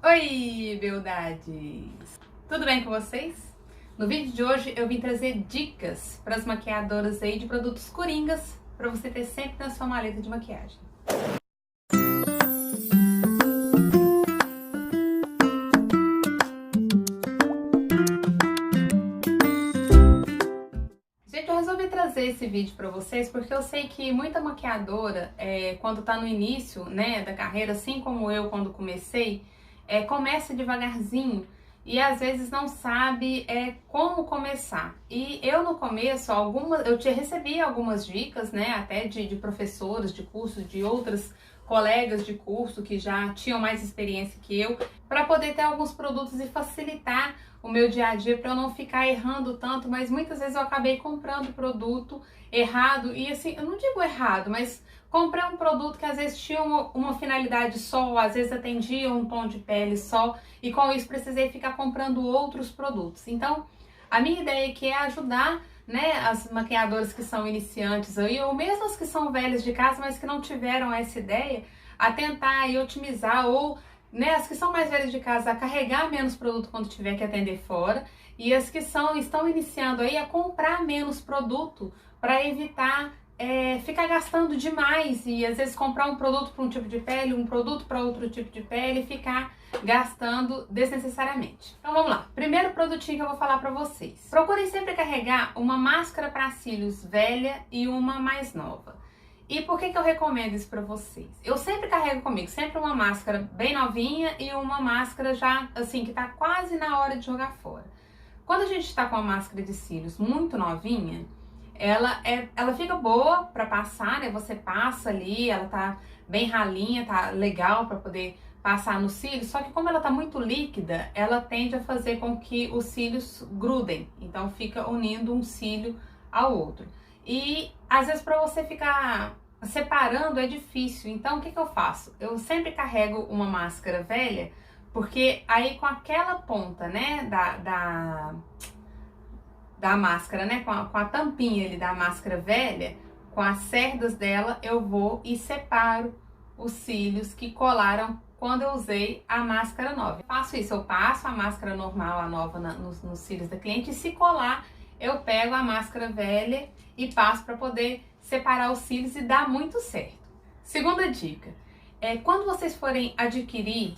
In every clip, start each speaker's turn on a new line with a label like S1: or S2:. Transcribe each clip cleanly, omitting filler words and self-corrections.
S1: Oi, beldades! Tudo bem com vocês? No vídeo de hoje eu vim trazer dicas para as maquiadoras aí de produtos coringas para você ter sempre na sua maleta de maquiagem. Gente, eu resolvi trazer esse vídeo para vocês porque eu sei que muita maquiadora, quando tá no início, né, da carreira, assim como eu quando comecei, começa devagarzinho e às vezes não sabe como começar. E eu no começo, recebi algumas dicas, né, até de professores de curso, de outras colegas de curso que já tinham mais experiência que eu, para poder ter alguns produtos e facilitar o meu dia a dia, para eu não ficar errando tanto, mas muitas vezes eu acabei comprando produto errado, e assim, eu não digo errado, mas comprei um produto que às vezes tinha uma finalidade só, ou às vezes atendia um tom de pele só, e com isso precisei ficar comprando outros produtos. Então, a minha ideia aqui é ajudar, né, as maquiadoras que são iniciantes aí, ou mesmo as que são velhas de casa, mas que não tiveram essa ideia, a tentar aí otimizar, ou né, as que são mais velhas de casa a carregar menos produto quando tiver que atender fora, e as que estão iniciando aí a comprar menos produto para evitar ficar gastando demais e às vezes comprar um produto para um tipo de pele, um produto para outro tipo de pele e ficar gastando desnecessariamente. Então vamos lá, primeiro produtinho que eu vou falar para vocês. Procurem sempre carregar uma máscara para cílios velha e uma mais nova. E por que eu recomendo isso pra vocês? Eu sempre carrego comigo, sempre uma máscara bem novinha e uma máscara já, assim, que tá quase na hora de jogar fora. Quando a gente tá com a máscara de cílios muito novinha, ela fica boa pra passar, né? Você passa ali, ela tá bem ralinha, tá legal pra poder passar no cílio, só que como ela tá muito líquida, ela tende a fazer com que os cílios grudem, então fica unindo um cílio ao outro. E às vezes para você ficar separando é difícil, então o que eu faço? Eu sempre carrego uma máscara velha, porque aí com aquela ponta, né, da máscara, né, com a tampinha ali da máscara velha, com as cerdas dela, eu vou e separo os cílios que colaram quando eu usei a máscara nova. Eu faço isso, eu passo a máscara normal, a nova, nos cílios da cliente, e se colar, eu pego a máscara velha e passo para poder separar os cílios e dá muito certo. Segunda dica, quando vocês forem adquirir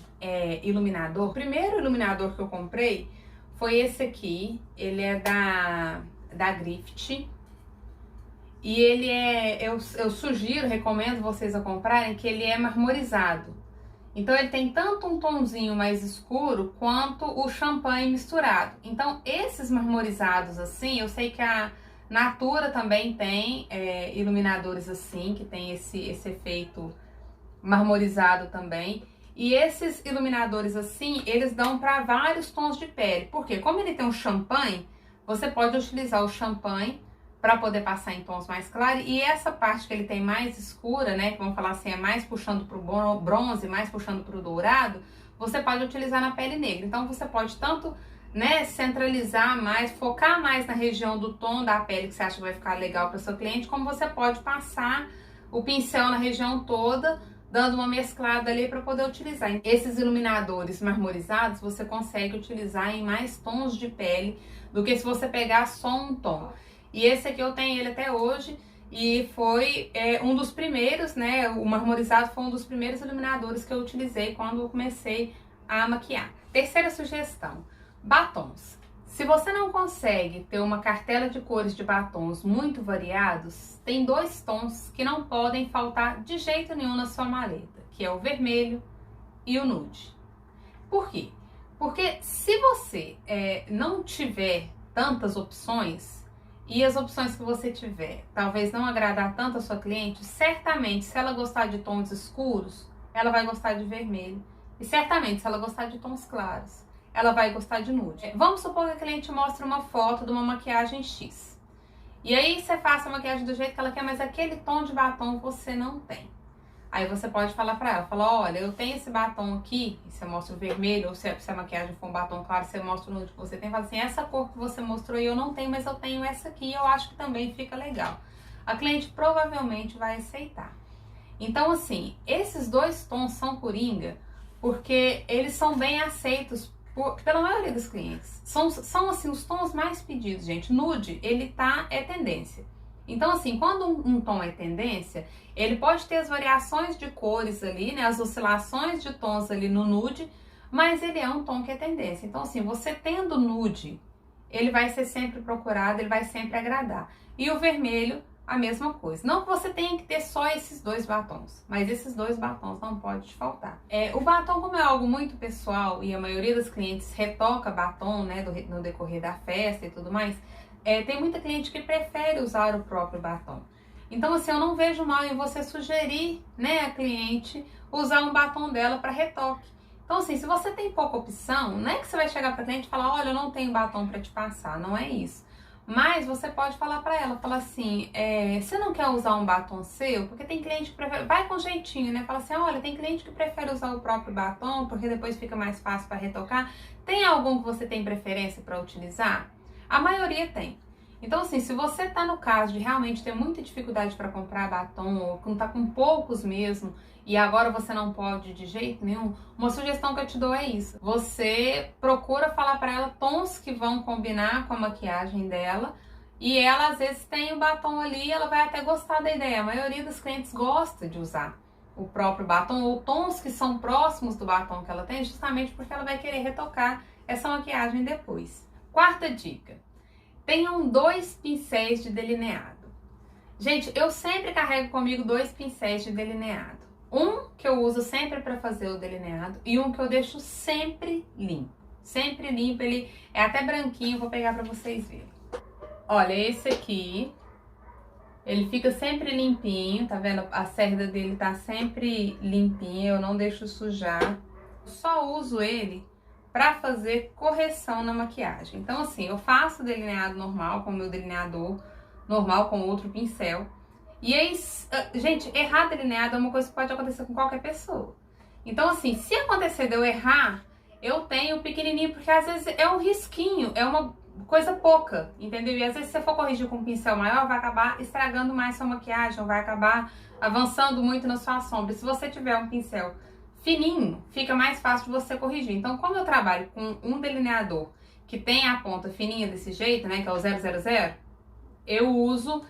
S1: iluminador, o primeiro iluminador que eu comprei foi esse aqui, ele é da Grift, e ele eu sugiro, recomendo vocês a comprarem, que ele é marmorizado. Então ele tem tanto um tonzinho mais escuro quanto o champanhe misturado. Então esses marmorizados assim, eu sei que a Natura também tem iluminadores assim, que tem esse efeito marmorizado também. E esses iluminadores assim, eles dão para vários tons de pele. Porque como ele tem um champanhe, você pode utilizar o champanhe para poder passar em tons mais claros, e essa parte que ele tem mais escura, né, que vamos falar assim, é mais puxando para o bronze, mais puxando para o dourado, você pode utilizar na pele negra. Então você pode tanto, né, centralizar mais, focar mais na região do tom da pele que você acha que vai ficar legal para o seu cliente, como você pode passar o pincel na região toda, dando uma mesclada ali para poder utilizar. Esses iluminadores marmorizados você consegue utilizar em mais tons de pele do que se você pegar só um tom. E esse aqui eu tenho ele até hoje e foi um dos primeiros, né, o marmorizado foi um dos primeiros iluminadores que eu utilizei quando eu comecei a maquiar. Terceira sugestão, batons. Se você não consegue ter uma cartela de cores de batons muito variados, tem dois tons que não podem faltar de jeito nenhum na sua maleta, que é o vermelho e o nude. Por quê? Porque se você não tiver tantas opções, e as opções que você tiver talvez não agradar tanto a sua cliente, certamente se ela gostar de tons escuros, ela vai gostar de vermelho. E certamente se ela gostar de tons claros, ela vai gostar de nude. Vamos supor que a cliente mostre uma foto de uma maquiagem X. E aí você faça a maquiagem do jeito que ela quer, mas aquele tom de batom você não tem. Aí você pode falar pra ela, olha, eu tenho esse batom aqui, e você mostra o vermelho, ou se a maquiagem for um batom claro, você mostra o nude que você tem, fala assim, essa cor que você mostrou aí eu não tenho, mas eu tenho essa aqui, eu acho que também fica legal. A cliente provavelmente vai aceitar. Então assim, esses dois tons são coringa, porque eles são bem aceitos pela maioria dos clientes. São assim, os tons mais pedidos, gente. Nude, é tendência. Então, assim, quando um tom é tendência, ele pode ter as variações de cores ali, né? As oscilações de tons ali no nude, mas ele é um tom que é tendência. Então, assim, você tendo nude, ele vai ser sempre procurado, ele vai sempre agradar. E o vermelho, a mesma coisa. Não que você tenha que ter só esses dois batons, mas esses dois batons não pode te faltar. O batom, como é algo muito pessoal e a maioria dos clientes retoca batom, né, no decorrer da festa e tudo mais, tem muita cliente que prefere usar o próprio batom. Então, assim, eu não vejo mal em você sugerir, né, a cliente usar um batom dela para retoque. Então, assim, se você tem pouca opção, não é que você vai chegar para a cliente e falar, olha, eu não tenho batom para te passar, não é isso. Mas você pode falar para ela, falar assim, você não quer usar um batom seu? Porque tem cliente que prefere, vai com jeitinho, né? Fala assim, olha, tem cliente que prefere usar o próprio batom, porque depois fica mais fácil para retocar. Tem algum que você tem preferência para utilizar? A maioria tem. Então, assim, se você tá no caso de realmente ter muita dificuldade para comprar batom, ou não tá com poucos mesmo, e agora você não pode de jeito nenhum, uma sugestão que eu te dou é isso. Você procura falar para ela tons que vão combinar com a maquiagem dela, e ela às vezes tem o batom ali, ela vai até gostar da ideia. A maioria dos clientes gosta de usar o próprio batom, ou tons que são próximos do batom que ela tem, justamente porque ela vai querer retocar essa maquiagem depois. Quarta dica. Tenham 2 pincéis de delineado. Gente, eu sempre carrego comigo 2 pincéis de delineado. Um que eu uso sempre para fazer o delineado e um que eu deixo sempre limpo. Sempre limpo, ele é até branquinho, vou pegar para vocês verem. Olha, esse aqui, ele fica sempre limpinho, tá vendo? A cerda dele tá sempre limpinha, eu não deixo sujar. Eu só uso ele para fazer correção na maquiagem. Então, assim, eu faço delineado normal com o meu delineador normal, com outro pincel. E aí, gente, errar delineado é uma coisa que pode acontecer com qualquer pessoa. Então, assim, se acontecer de eu errar, eu tenho pequenininho, porque às vezes é um risquinho, é uma coisa pouca, entendeu? E às vezes se você for corrigir com um pincel maior, vai acabar estragando mais sua maquiagem, vai acabar avançando muito na sua sombra. Se você tiver um pincel fininho, fica mais fácil de você corrigir. Então, como eu trabalho com um delineador que tem a ponta fininha desse jeito, né, que é o 000, eu uso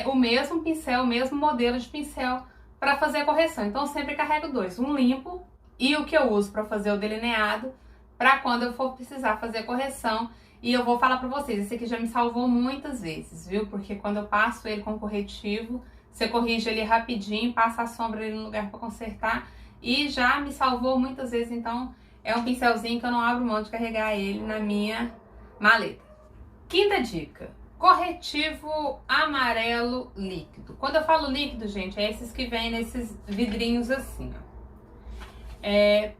S1: o mesmo pincel, o mesmo modelo de pincel para fazer a correção. Então, eu sempre carrego 2, um limpo e o que eu uso para fazer o delineado, para quando eu for precisar fazer a correção. E eu vou falar para vocês, esse aqui já me salvou muitas vezes, viu? Porque quando eu passo ele com corretivo, você corrige ele rapidinho, passa a sombra ali no lugar para consertar, e já me salvou muitas vezes. Então é um pincelzinho que eu não abro mão de carregar ele na minha maleta. Quinta dica, corretivo amarelo líquido. Quando eu falo líquido, gente, é esses que vêm nesses vidrinhos assim, ó.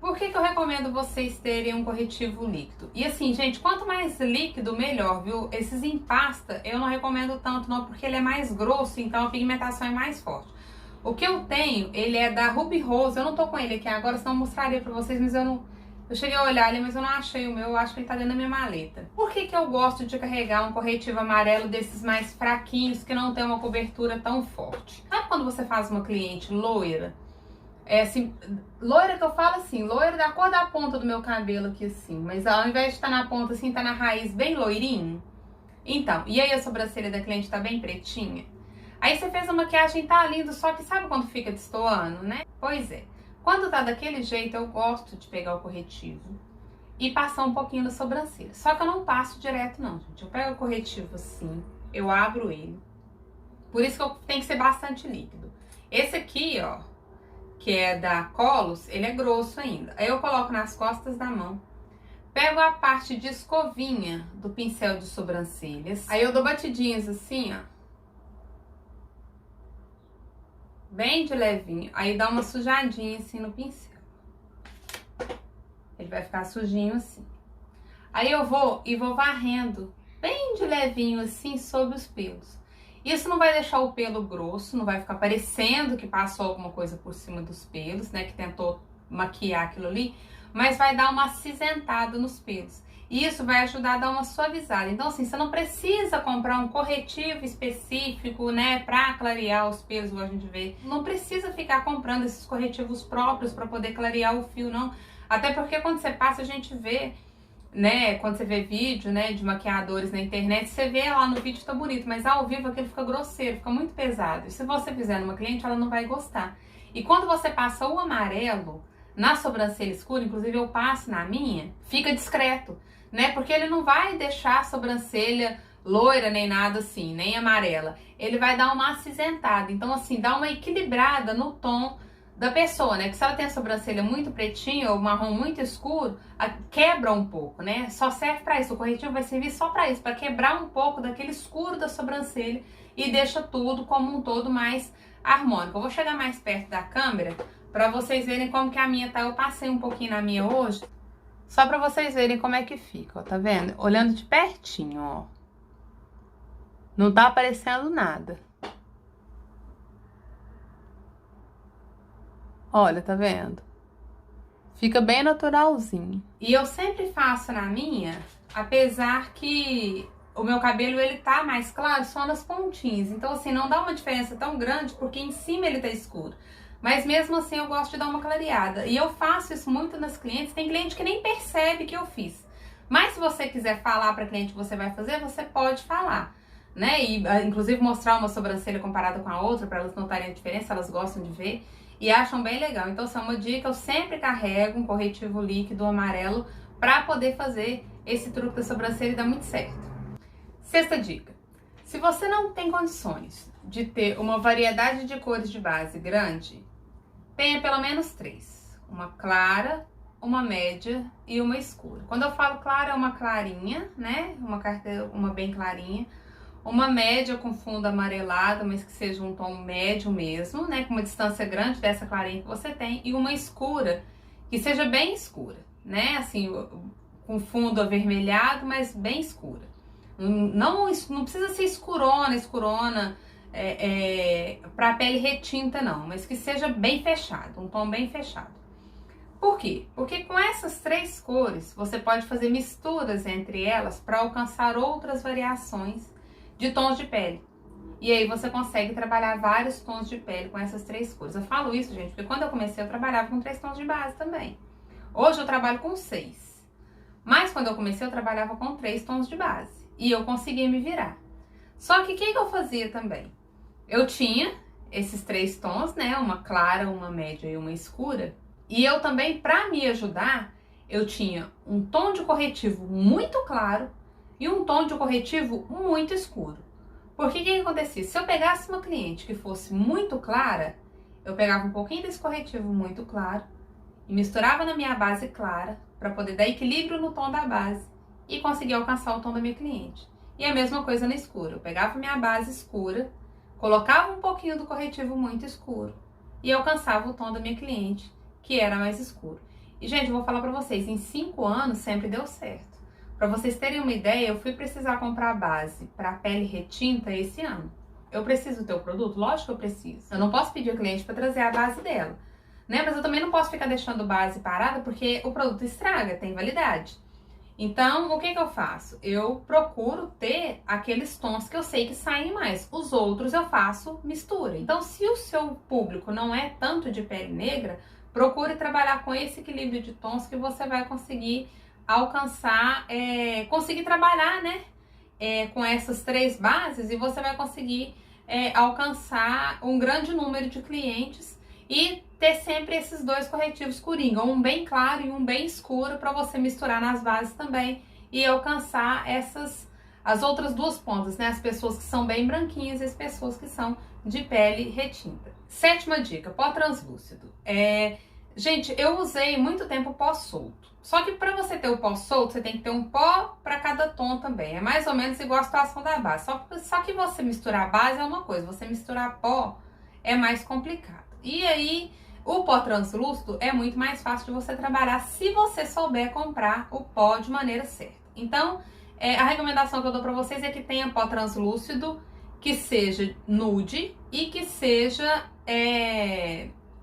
S1: Por que eu recomendo vocês terem um corretivo líquido? E assim, gente, quanto mais líquido, melhor, viu? Esses em pasta eu não recomendo tanto não, porque ele é mais grosso, então a pigmentação é mais forte. O que eu tenho, ele é da Ruby Rose, eu não tô com ele aqui agora, senão eu mostraria pra vocês, mas eu cheguei a olhar ele, mas eu não achei o meu, eu acho que ele tá dentro da minha maleta. Por que eu gosto de carregar um corretivo amarelo desses mais fraquinhos, que não tem uma cobertura tão forte? Sabe quando você faz uma cliente loira? Assim, loira que eu falo assim, loira da cor da ponta do meu cabelo aqui assim, mas ao invés de estar na ponta assim, tá na raiz bem loirinho. Então, e aí a sobrancelha da cliente tá bem pretinha? Aí você fez a maquiagem, tá lindo, só que sabe quando fica destoando, né? Pois é, quando tá daquele jeito eu gosto de pegar o corretivo e passar um pouquinho da sobrancelha. Só que eu não passo direto não, gente. Eu pego o corretivo assim, eu abro ele. Por isso que tem que ser bastante líquido. Esse aqui, ó, que é da Colos, ele é grosso ainda. Aí eu coloco nas costas da mão. Pego a parte de escovinha do pincel de sobrancelhas. Aí eu dou batidinhas assim, ó. Bem de levinho. Aí dá uma sujadinha assim no pincel. Ele vai ficar sujinho assim. Aí eu vou varrendo bem de levinho assim sobre os pelos. Isso não vai deixar o pelo grosso, não vai ficar parecendo que passou alguma coisa por cima dos pelos, né? Que tentou maquiar aquilo ali, mas vai dar uma acinzentada nos pelos. E isso vai ajudar a dar uma suavizada. Então, assim, você não precisa comprar um corretivo específico, né? Pra clarear os pelos, igual a gente vê. Não precisa ficar comprando esses corretivos próprios pra poder clarear o fio, não. Até porque quando você passa, a gente vê, né, quando você vê vídeo, né, de maquiadores na internet, você vê lá no vídeo tá bonito, mas ao vivo aquilo fica grosseiro, fica muito pesado. E se você fizer numa cliente, ela não vai gostar. E quando você passa o amarelo na sobrancelha escura, inclusive eu passo na minha, fica discreto, né, porque ele não vai deixar a sobrancelha loira nem nada assim, nem amarela. Ele vai dar uma acinzentada, então assim, dá uma equilibrada no tom da pessoa, né? Que se ela tem a sobrancelha muito pretinha ou marrom muito escuro, quebra um pouco, né? Só serve pra isso. O corretivo vai servir só pra isso, pra quebrar um pouco daquele escuro da sobrancelha e deixa tudo como um todo mais harmônico. Eu vou chegar mais perto da câmera pra vocês verem como que a minha tá. Eu passei um pouquinho na minha hoje, só pra vocês verem como é que fica, ó, tá vendo? Olhando de pertinho, ó. Não tá aparecendo nada. Olha, tá vendo? Fica bem naturalzinho. E eu sempre faço na minha, apesar que o meu cabelo ele tá mais claro só nas pontinhas. Então assim, não dá uma diferença tão grande porque em cima ele tá escuro. Mas mesmo assim eu gosto de dar uma clareada. E eu faço isso muito nas clientes. Tem cliente que nem percebe que eu fiz. Mas se você quiser falar pra cliente que você vai fazer, você pode falar, né? E inclusive mostrar uma sobrancelha comparada com a outra para elas notarem a diferença, elas gostam de ver. E acham bem legal. Então, essa é uma dica, eu sempre carrego um corretivo líquido amarelo para poder fazer esse truque da sobrancelha e dá muito certo. Sexta dica. Se você não tem condições de ter uma variedade de cores de base grande, tenha pelo menos 3. Uma clara, uma média e uma escura. Quando eu falo clara, é uma clarinha, né? Uma bem clarinha. Uma média com fundo amarelado, mas que seja um tom médio mesmo, né? Com uma distância grande dessa clarinha que você tem. E uma escura, que seja bem escura, né? Assim, com fundo avermelhado, mas bem escura. Não precisa ser escurona, pra pele retinta não. Mas que seja bem fechado, um tom bem fechado. Por quê? Porque com essas 3 cores, você pode fazer misturas entre elas para alcançar outras variações de tons de pele. E aí você consegue trabalhar vários tons de pele com essas 3 cores. Eu falo isso, gente, porque quando eu comecei eu trabalhava com 3 tons de base também. Hoje eu trabalho com 6. Mas quando eu comecei eu trabalhava com 3 tons de base. E eu consegui me virar. Só que o que eu fazia também? Eu tinha esses 3 tons, né? Uma clara, uma média e uma escura. E eu também, para me ajudar, eu tinha um tom de corretivo muito claro e um tom de corretivo muito escuro. Porque o que acontecia? Se eu pegasse uma cliente que fosse muito clara, eu pegava um pouquinho desse corretivo muito claro e misturava na minha base clara para poder dar equilíbrio no tom da base e conseguir alcançar o tom da minha cliente. E a mesma coisa na escura. Eu pegava minha base escura, colocava um pouquinho do corretivo muito escuro e alcançava o tom da minha cliente, que era mais escuro. E, gente, eu vou falar pra vocês, em 5 anos sempre deu certo. Pra vocês terem uma ideia, eu fui precisar comprar base pra pele retinta esse ano. Eu preciso ter o produto? Lógico que eu preciso. Eu não posso pedir ao cliente pra trazer a base dela, né? Mas eu também não posso ficar deixando base parada porque o produto estraga, tem validade. Então, o que eu faço? Eu procuro ter aqueles tons que eu sei que saem mais. Os outros eu faço mistura. Então, se o seu público não é tanto de pele negra, procure trabalhar com esse equilíbrio de tons que você vai conseguir alcançar, conseguir trabalhar, né? Com essas 3 bases e você vai conseguir alcançar um grande número de clientes e ter sempre esses 2 corretivos coringa, um bem claro e um bem escuro para você misturar nas bases também e alcançar as outras 2 pontas, né? As pessoas que são bem branquinhas e as pessoas que são de pele retinta. 7ª dica, pó translúcido. Gente, eu usei muito tempo pó solto. Só que para você ter o pó solto, você tem que ter um pó para cada tom também. É mais ou menos igual a situação da base. Só que você misturar a base é uma coisa, você misturar pó é mais complicado. E aí, o pó translúcido é muito mais fácil de você trabalhar se você souber comprar o pó de maneira certa. Então, a recomendação que eu dou para vocês é que tenha pó translúcido que seja nude e que seja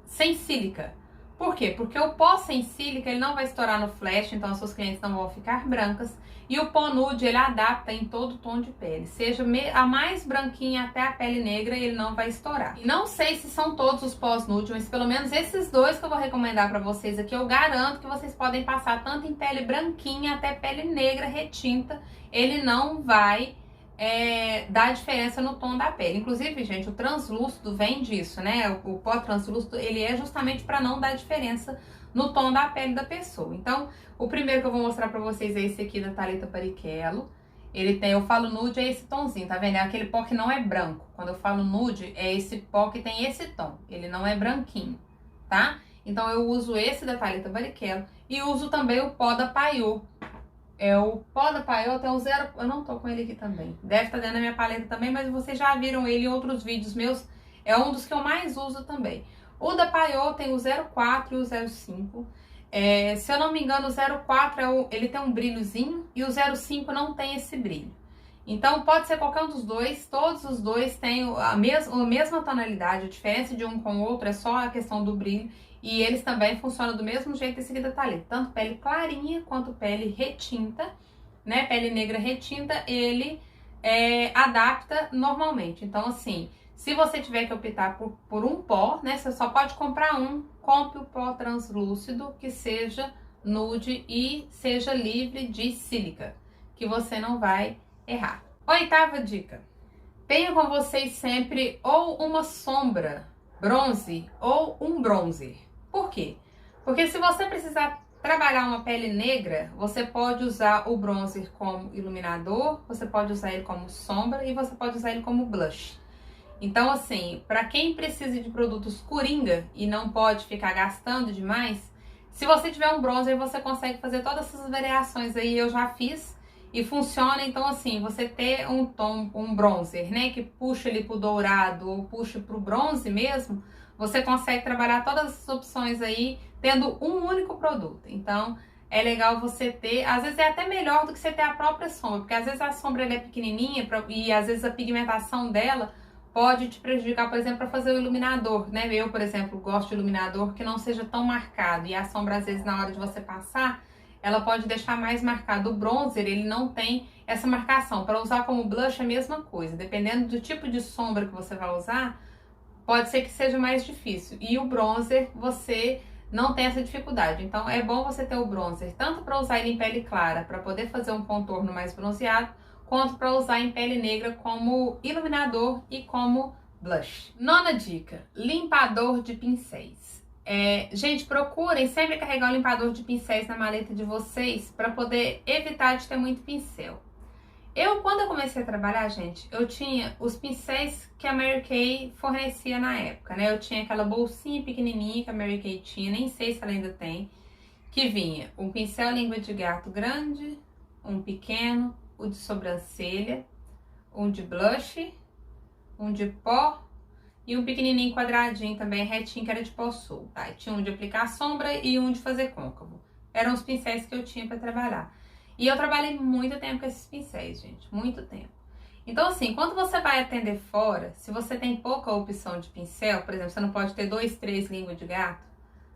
S1: sem sílica. Por quê? Porque o pó sem sílica, ele não vai estourar no flash, então as suas clientes não vão ficar brancas. E o pó nude, ele adapta em todo tom de pele. Seja a mais branquinha até a pele negra, ele não vai estourar. E não sei se são todos os pós nude, mas pelo menos esses dois que eu vou recomendar pra vocês aqui, eu garanto que vocês podem passar tanto em pele branquinha até pele negra retinta. Ele não vai dar diferença no tom da pele. Inclusive, gente, o translúcido vem disso, né? O pó translúcido, ele é justamente para não dar diferença no tom da pele da pessoa. Então, o primeiro que eu vou mostrar pra vocês é esse aqui da Thalita Barrichello. Ele tem, eu falo nude, é esse tomzinho, tá vendo? É aquele pó que não é branco. Quando eu falo nude, é esse pó que tem esse tom. Ele não é branquinho, tá? Então, eu uso esse da Thalita Barrichello e uso também o pó da Paiô. O pó da Paiô tem o zero... Eu não tô com ele aqui também. Deve estar dentro da minha paleta também, mas vocês já viram ele em outros vídeos meus. É um dos que eu mais uso também. O da Paiô tem o 04 e o 05. Se eu não me engano, o 04 ele tem um brilhozinho e o 05 não tem esse brilho. Então, pode ser qualquer um dos dois. Todos os dois têm a mesma tonalidade. A diferença de um com o outro é só a questão do brilho. E eles também funcionam do mesmo jeito esse aqui da Thalita. Tanto pele clarinha quanto pele retinta, né? Pele negra retinta, ele adapta normalmente. Então, assim, se você tiver que optar por um pó, né? Você só pode comprar um. Compre o pó translúcido que seja nude e seja livre de sílica, que você não vai errar. Oitava dica. Tenha com vocês sempre ou uma sombra bronze ou um bronzer. Por quê? Porque se você precisar trabalhar uma pele negra, você pode usar o bronzer como iluminador, você pode usar ele como sombra e você pode usar ele como blush. Então, assim, para quem precisa de produtos coringa e não pode ficar gastando demais, se você tiver um bronzer, você consegue fazer todas essas variações aí, eu já fiz e funciona. Então, assim, você ter um tom, um bronzer, né, que puxa ele pro dourado ou puxa pro bronze mesmo, você consegue trabalhar todas essas opções aí tendo um único produto. Então, é legal você ter, às vezes é até melhor do que você ter a própria sombra, porque às vezes a sombra ela é pequenininha e às vezes a pigmentação dela pode te prejudicar, por exemplo, para fazer o iluminador, né? Eu, por exemplo, gosto de iluminador que não seja tão marcado e a sombra, às vezes, na hora de você passar, ela pode deixar mais marcado. O bronzer, ele não tem essa marcação. Para usar como blush é a mesma coisa. Dependendo do tipo de sombra que você vai usar, pode ser que seja mais difícil. E o bronzer, você não tem essa dificuldade. Então, é bom você ter o bronzer, tanto para usar ele em pele clara, para poder fazer um contorno mais bronzeado, quanto para usar em pele negra como iluminador e como blush. Nona dica, limpador de pincéis. Gente, procurem sempre carregar um limpador de pincéis na maleta de vocês para poder evitar de ter muito pincel. Quando eu comecei a trabalhar, gente, eu tinha os pincéis que a Mary Kay fornecia na época, né? Eu tinha aquela bolsinha pequenininha que a Mary Kay tinha, nem sei se ela ainda tem, que vinha um pincel língua de gato grande, um pequeno, o de sobrancelha, um de blush, um de pó e um pequenininho quadradinho também, retinho, que era de pó sul, tá? E tinha um de aplicar sombra e um de fazer côncavo. Eram os pincéis que eu tinha para trabalhar. E eu trabalhei muito tempo com esses pincéis, gente, muito tempo. Então, assim, quando você vai atender fora, se você tem pouca opção de pincel, por exemplo, você não pode ter 2, 3 línguas de gato,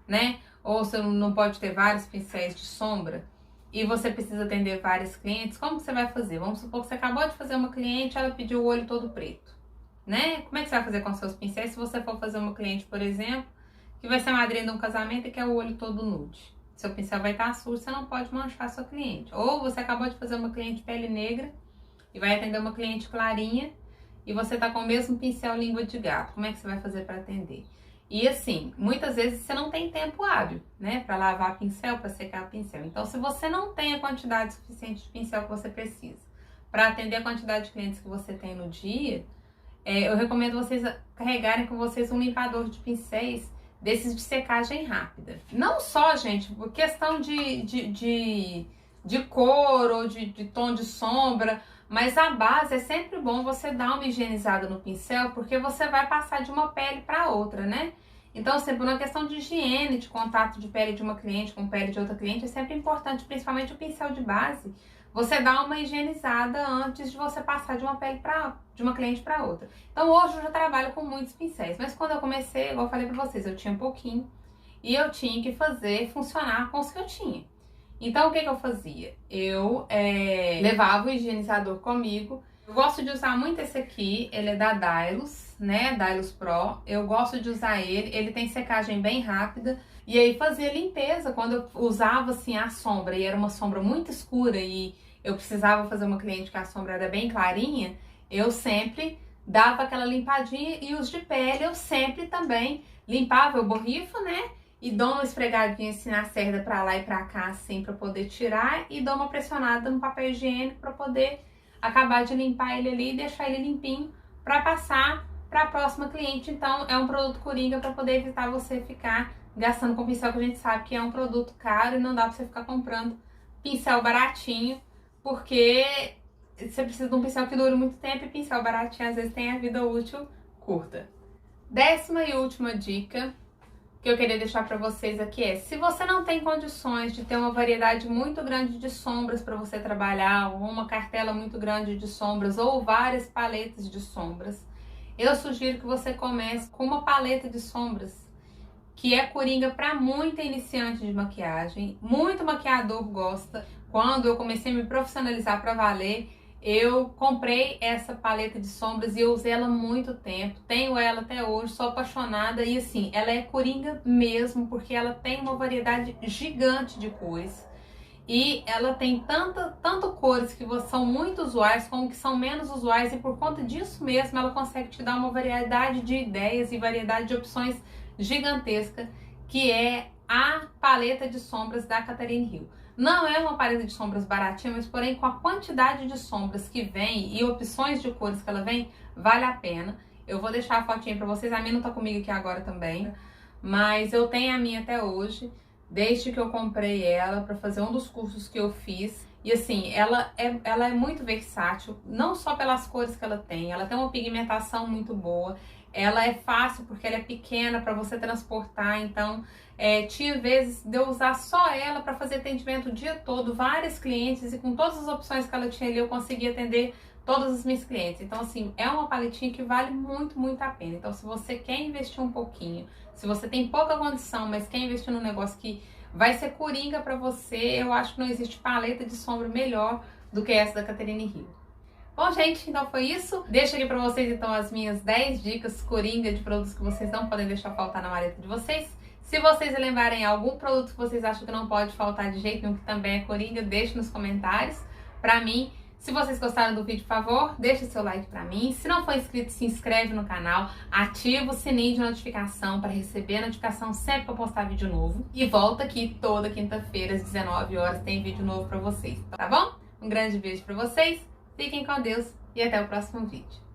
S1: né? Ou você não pode ter vários pincéis de sombra, e você precisa atender vários clientes, como que você vai fazer? Vamos supor que você acabou de fazer uma cliente, ela pediu o olho todo preto, né? Como é que você vai fazer com seus pincéis se você for fazer uma cliente, por exemplo, que vai ser madrinha de um casamento e quer o olho todo nude? Seu pincel vai estar sujo, você não pode manchar sua cliente. Ou você acabou de fazer uma cliente pele negra e vai atender uma cliente clarinha e você tá com o mesmo pincel língua de gato. Como é que você vai fazer para atender? E assim, muitas vezes você não tem tempo hábil, né, para lavar pincel, para secar pincel. Então, se você não tem a quantidade suficiente de pincel que você precisa para atender a quantidade de clientes que você tem no dia, eu recomendo vocês carregarem com vocês um limpador de pincéis desses de secagem rápida. Não só, gente, por questão de cor ou de tom de sombra, mas a base é sempre bom você dar uma higienizada no pincel, porque você vai passar de uma pele para outra, né? Então, sempre uma questão de higiene, de contato de pele de uma cliente com pele de outra cliente, é sempre importante, principalmente o pincel de base, você dá uma higienizada antes de você passar de uma pele de uma cliente para outra. Então, hoje eu já trabalho com muitos pincéis, mas quando eu comecei, igual eu falei para vocês, eu tinha pouquinho. e eu tinha que fazer funcionar com os que eu tinha. Então, o que eu fazia? Eu levava o higienizador comigo. Eu gosto de usar muito esse aqui, ele é da Dylos, né? Dylos Pro. Eu gosto de usar ele tem secagem bem rápida. E aí fazia limpeza quando eu usava assim a sombra e era uma sombra muito escura e eu precisava fazer uma cliente que a sombra era bem clarinha, eu sempre dava aquela limpadinha. E os de pele eu sempre também limpava, eu borrifo, né? E dou uma esfregadinha assim na cerda pra lá e pra cá, assim, pra poder tirar. E dou uma pressionada no papel higiênico pra poder acabar de limpar ele ali e deixar ele limpinho pra passar pra próxima cliente. Então, é um produto coringa pra poder evitar você ficar gastando com pincel, que a gente sabe que é um produto caro e não dá pra você ficar comprando pincel baratinho, porque você precisa de um pincel que dure muito tempo e pincel baratinho às vezes tem a vida útil curta. 10ª e última dica que eu queria deixar para vocês aqui é: se você não tem condições de ter uma variedade muito grande de sombras para você trabalhar, ou uma cartela muito grande de sombras, ou várias paletas de sombras, eu sugiro que você comece com uma paleta de sombras que é coringa para muita iniciante de maquiagem. Muito maquiador gosta. Quando eu comecei a me profissionalizar para valer, eu comprei essa paleta de sombras e eu usei ela há muito tempo. Tenho ela até hoje, sou apaixonada. E assim, ela é coringa mesmo, porque ela tem uma variedade gigante de cores. E ela tem tanto cores que são muito usuais, como que são menos usuais. E por conta disso mesmo, ela consegue te dar uma variedade de ideias e variedade de opções gigantesca, que é a paleta de sombras da Catherine Hill. Não é uma paleta de sombras baratinha, mas porém com a quantidade de sombras que vem e opções de cores que ela vem, vale a pena. Eu vou deixar a fotinha pra vocês, a minha não tá comigo aqui agora também, mas eu tenho a minha até hoje, desde que eu comprei ela pra fazer um dos cursos que eu fiz. E assim, ela é muito versátil, não só pelas cores que ela tem uma pigmentação muito boa, ela é fácil porque ela é pequena para você transportar. Então, tinha vezes de eu usar só ela para fazer atendimento o dia todo, vários clientes, e com todas as opções que ela tinha ali, eu conseguia atender todas as minhas clientes. Então, assim, é uma paletinha que vale muito, muito a pena. Então, se você quer investir um pouquinho, se você tem pouca condição, mas quer investir num negócio que vai ser coringa pra você, eu acho que não existe paleta de sombra melhor do que essa da Catherine Hill. Bom, gente, então foi isso. Deixo aqui pra vocês, então, as minhas 10 dicas coringa de produtos que vocês não podem deixar faltar na maleta de vocês. Se vocês lembrarem algum produto que vocês acham que não pode faltar de jeito nenhum, que também é coringa, deixe nos comentários pra mim. Se vocês gostaram do vídeo, por favor, deixa seu like pra mim. Se não for inscrito, se inscreve no canal, ativa o sininho de notificação para receber a notificação sempre que eu postar vídeo novo. E volta aqui toda quinta-feira às 19 horas, tem vídeo novo pra vocês, tá bom? Um grande beijo pra vocês, fiquem com Deus e até o próximo vídeo.